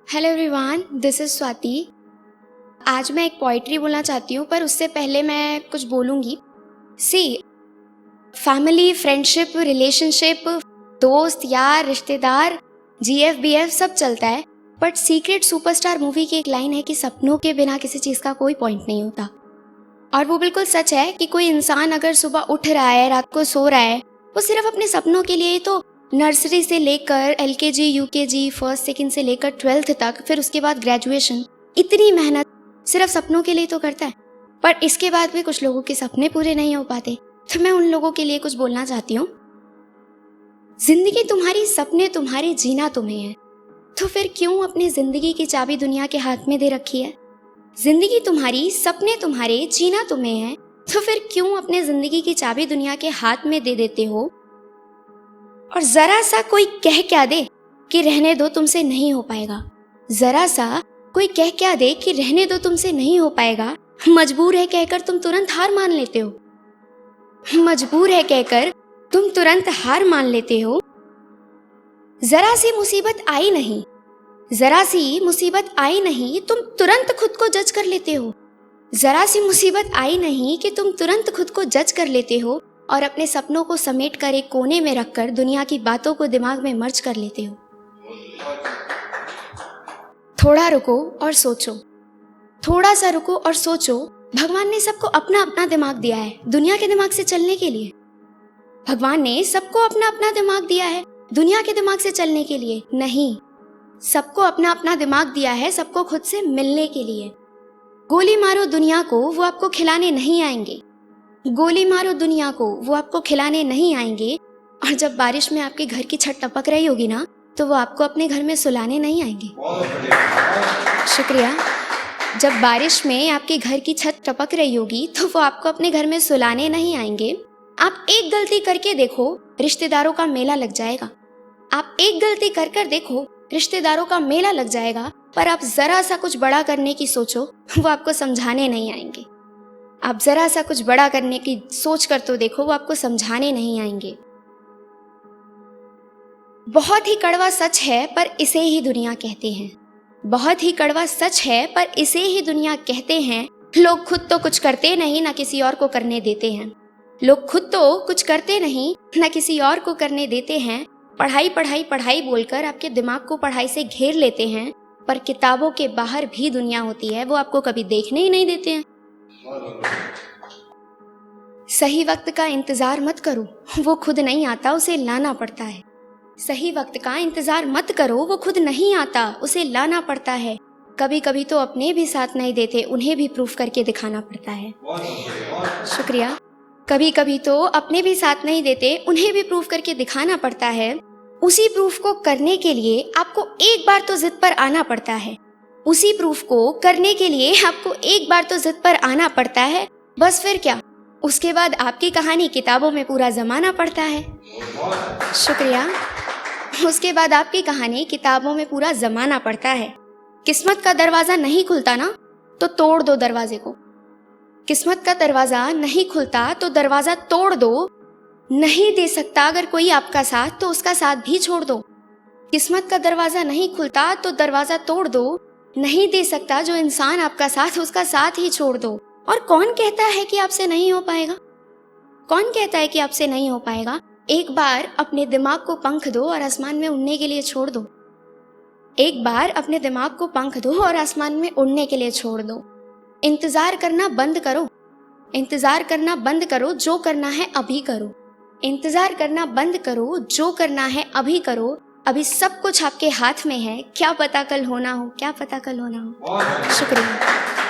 Hello everyone, this is Swati. आज मैं एक पोइट्री बोलना चाहती हूँ, पर उससे पहले मैं कुछ बोलूँगी। सी, फैमिली, फ्रेंडशिप, रिलेशनशिप, दोस्त, यार, रिश्तेदार, जीएफ बीएफ सब चलता है, बट सीक्रेट सुपरस्टार मूवी की एक लाइन है कि सपनों के बिना किसी चीज़ का कोई पॉइंट नहीं होता। और वो बिल्कुल सच है कि कोई इंसान अगर सुबह उठ रहा है, रात को सो रहा है, वो सिर्फ अपने सपनों के लिए ही तो नर्सरी से लेकर एलकेजी, यूकेजी, फर्स्ट सेकंड से लेकर 12th तक, फिर उसके बाद ग्रेजुएशन, इतनी मेहनत सिर्फ सपनों के लिए तो करता है। पर इसके बाद भी कुछ लोगों के सपने पूरे नहीं हो पाते, तो मैं उन लोगों के लिए कुछ बोलना चाहती हूँ। जिंदगी तुम्हारी, सपने तुम्हारे, जीना तुम्हें है, तो फिर क्यों अपनी जिंदगी की चाबी दुनिया के हाथ में दे रखी है। जिंदगी तुम्हारी, सपने तुम्हारे, जीना तुम्हें है, तो फिर क्यों अपने जिंदगी की चाबी दुनिया के हाथ में दे देते हो। और जरा सा कोई कह क्या दे कि रहने दो, तुमसे नहीं हो पाएगा। जरा सा कोई कह क्या दे कि रहने दो, तुमसे नहीं हो पाएगा, मजबूर है कहकर तुम तुरंत हार मान लेते हो। मजबूर है कहकर तुम तुरंत हार मान लेते हो। जरा सी मुसीबत आई नहीं, जरा सी मुसीबत आई नहीं, तुम तुरंत खुद को जज कर लेते हो। जरा सी मुसीबत आई नहीं कि तुम तुरंत खुद को जज कर लेते हो और अपने सपनों को समेट कर एक कोने में रखकर दुनिया की बातों को दिमाग में मर्ज कर लेते हो। थोड़ा रुको और सोचो, थोड़ा सा रुको और सोचो। भगवान ने सबको अपना अपना दिमाग दिया है दुनिया के दिमाग से चलने के लिए। भगवान ने सबको अपना अपना दिमाग दिया है दुनिया के दिमाग से चलने के लिए नहीं। सबको अपना अपना दिमाग दिया है सबको खुद से मिलने के लिए। गोली मारो दुनिया को, वो आपको खिलाने नहीं आएंगे। गोली मारो दुनिया को, वो आपको खिलाने नहीं आएंगे। और जब बारिश में आपके घर की छत टपक रही होगी ना, तो वो आपको अपने घर में सुलाने नहीं आएंगे। शुक्रिया। जब बारिश में आपके घर की छत टपक रही होगी, तो वो आपको अपने घर में सुलाने नहीं आएंगे। आप एक गलती करके देखो, रिश्तेदारों का मेला लग जाएगा। आप एक गलती कर कर देखो, रिश्तेदारों का मेला लग जाएगा। पर आप जरा सा कुछ बड़ा करने की सोचो, वो आपको समझाने नहीं आएंगे। आप जरा सा कुछ बड़ा करने की सोच कर तो देखो, वो आपको समझाने नहीं आएंगे। बहुत ही कड़वा सच है, पर इसे ही दुनिया कहते हैं। बहुत ही कड़वा सच है, पर इसे ही दुनिया कहते हैं। लोग खुद तो कुछ करते नहीं, ना किसी और को करने देते हैं। लोग खुद तो कुछ करते नहीं, ना किसी और को करने देते हैं। पढ़ाई पढ़ाई पढ़ाई बोलकर आपके दिमाग को पढ़ाई से घेर लेते हैं, पर किताबों के बाहर भी दुनिया होती है, वो आपको कभी देखने ही नहीं देते हैं। सही वक्त का इंतजार मत करो, वो खुद नहीं आता, उसे लाना पड़ता है। सही वक्त का इंतजार मत करो, वो खुद नहीं आता, उसे लाना पड़ता है। कभी कभी तो अपने भी साथ नहीं देते, उन्हें भी प्रूफ करके दिखाना पड़ता है। शुक्रिया। कभी कभी तो अपने भी साथ नहीं देते, उन्हें भी प्रूफ करके दिखाना पड़ता है। उसी प्रूफ को करने के लिए आपको एक बार तो जिद पर आना पड़ता है। उसी प्रूफ को करने के लिए आपको एक बार तो जिद पर आना पड़ता है। बस फिर क्या, उसके बाद आपकी कहानी किताबों में पूरा जमाना पड़ता है। शुक्रिया। उसके बाद आपकी कहानी किताबों में पूरा जमाना पड़ता है। किस्मत का दरवाजा नहीं खुलता ना, तो तोड़ दो दरवाजे को। किस्मत का दरवाजा नहीं खुलता तो दरवाजा तोड़ दो। नहीं दे सकता अगर कोई आपका साथ, तो उसका साथ भी छोड़ दो। किस्मत का दरवाजा नहीं खुलता तो दरवाजा तोड़ दो। नहीं दे सकता जो इंसान आपका साथ, उसका साथ ही छोड़ दो। और कौन कहता है कि आपसे नहीं हो पाएगा? कौन कहता है कि आपसे नहीं हो पाएगा? एक बार अपने दिमाग को पंख दो और आसमान में उड़ने के लिए छोड़ दो। एक बार अपने दिमाग को पंख दो और आसमान में उड़ने के लिए छोड़ दो। इंतजार करना बंद करो। इंतजार करना बंद करो, जो करना है अभी करो। इंतजार करना बंद करो, जो करना है अभी करो। अभी सब कुछ आपके हाथ में है, क्या पता कल होना हो, क्या पता कल होना हो। शुक्रिया।